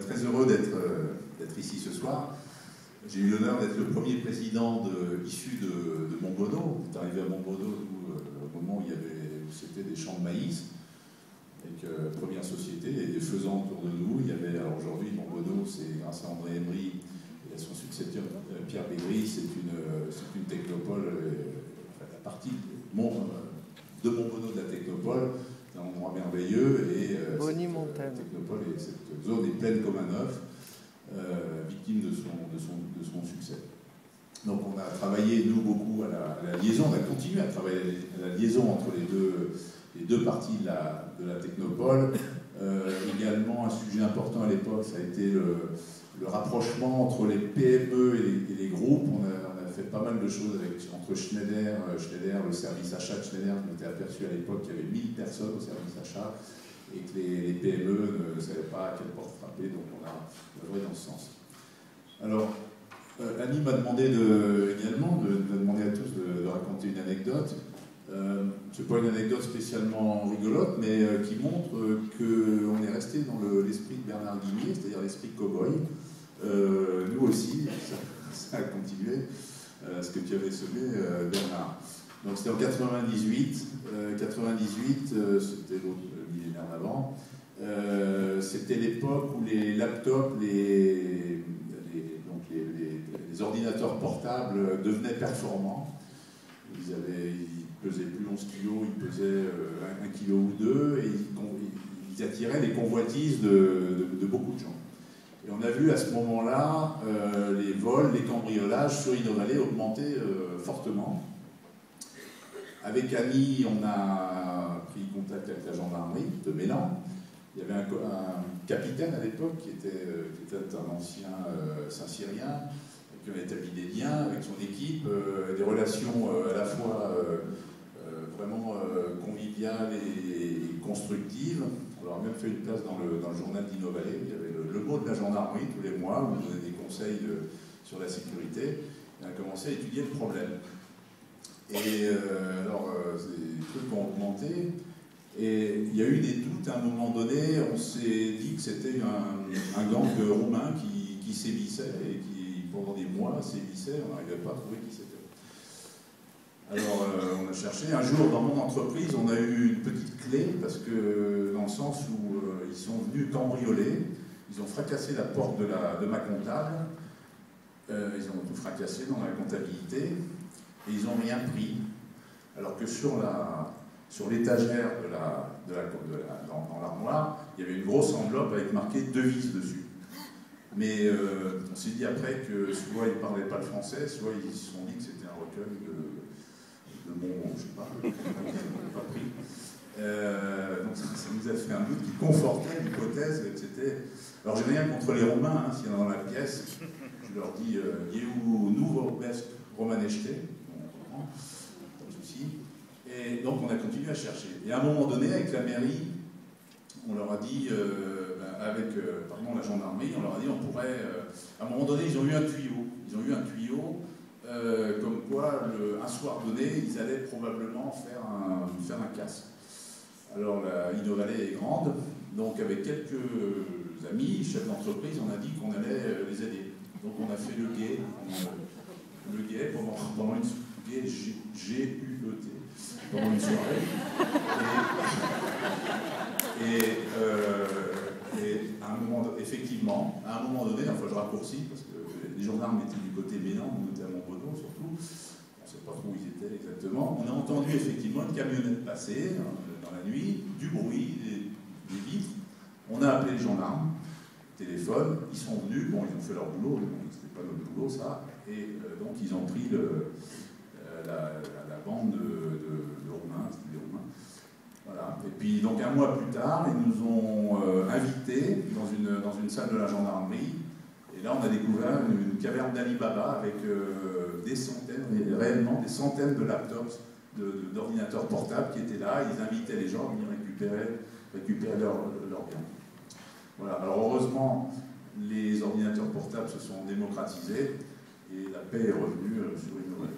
Très heureux d'être ici ce soir. J'ai eu l'honneur d'être le premier président issu de Montbonneau. On est arrivé à Montbonneau au moment où c'était des champs de maïs, avec première société, il y avait des faisans autour de nous. Il y avait, alors aujourd'hui, Montbonneau, c'est grâce à André Emery et à son successeur Pierre Bégry, c'est une technopole, la partie de Montbonneau de la technopole. C'est un endroit merveilleux et cette technopole et cette zone est pleine comme un œuf, victime de son succès. Donc on a travaillé, nous, beaucoup à la liaison, on a continué à travailler à la liaison entre les deux parties de la technopole. Également, un sujet important à l'époque, ça a été le rapprochement entre les PME et les groupes. On a fait pas mal de choses entre Schneider, le service achat de Schneider. Je m'étais aperçu à l'époque qu'il y avait 1000 personnes au service achat et que les PME ne savaient pas à quelle porte frapper, donc on a joué dans ce sens. Alors, Annie m'a demandé également de demander à tous de raconter une anecdote. C'est pas une anecdote spécialement rigolote, mais qui montre qu'on est resté dans l'esprit de Bernard Guimier, c'est-à-dire l'esprit cow-boy. Nous aussi, ça a continué, ce que tu avais semé, Bernard. Donc c'était en 98, c'était l'autre millénaire d'avant. C'était l'époque où les laptops, les ordinateurs portables devenaient performants. Ils pesaient plus 11 kilos, ils pesaient 1 kilo ou 2, et ils attiraient les convoitises de beaucoup de gens. Et on a vu à ce moment-là les vols, les cambriolages sur Innovalet augmenter fortement. Avec Annie, on a pris contact avec la gendarmerie de Mélan. Il y avait un capitaine à l'époque qui était un ancien Saint-Cyrien, qui a établi des liens avec son équipe, des relations à la fois vraiment conviviales et constructives. On leur a même fait une place dans le journal d'Innovalet. Il y avait le mot de la gendarmerie tous les mois, où on donnait des conseils sur la sécurité. Et on a commencé à étudier le problème. Et alors, les trucs ont augmenté. Et il y a eu des doutes à un moment donné. On s'est dit que c'était un gang roumain qui sévissait et qui, pendant des mois, sévissait. On n'arrivait pas à trouver qui c'était. Alors, on a cherché. Un jour, dans mon entreprise, on a eu une petite clé, parce que, dans le sens où ils sont venus cambrioler, ils ont fracassé la porte de ma comptable, ils ont tout fracassé dans la comptabilité, et ils n'ont rien pris. Alors que sur l'étagère dans l'armoire, il y avait une grosse enveloppe avec marqué devise dessus. Mais on s'est dit après que soit ils ne parlaient pas le français, soit ils se sont dit que c'était un recueil de mon, je sais pas, ils n'ont pas pris. Donc ça nous a fait un doute qui confortait l'hypothèse que c'était. Alors j'ai rien contre les Romains, hein, s'il y en a dans la pièce, je leur dis Jehu nouveau best romanechte, pas de souci. Et donc on a continué à chercher. Et à un moment donné, avec la mairie, on leur a dit, la gendarmerie, on leur a dit on pourrait. À un moment donné, ils ont eu un tuyau. Comme quoi, un soir donné, ils allaient probablement faire un casse. Alors, Innovalet est grande, donc avec quelques amis, chefs d'entreprise, on a dit qu'on allait les aider. Donc on a fait le guet pendant une soirée, G-U-E-T, pendant une soirée. Et à un moment, effectivement, à un moment donné, enfin je raccourcis, parce que les gendarmes étaient du côté Mélan, on était à Montbonneau surtout, on ne sait pas trop où ils étaient exactement, on a entendu effectivement une camionnette passer dans la nuit, du bruit, des vitres, on a appelé les gendarmes, téléphone, ils sont venus, bon ils ont fait leur boulot, mais bon, c'était pas notre boulot ça, et donc ils ont pris la bande de Roumains, c'était des Roumains. Voilà. Et puis donc un mois plus tard, ils nous ont invités dans une salle de la gendarmerie. Et là, on a découvert une caverne d'Ali Baba avec réellement des centaines de laptops, d'ordinateurs portables qui étaient là. Ils invitaient les gens à venir récupérer leurs biens. Voilà. Alors heureusement, les ordinateurs portables se sont démocratisés et la paix est revenue sur Innovalet.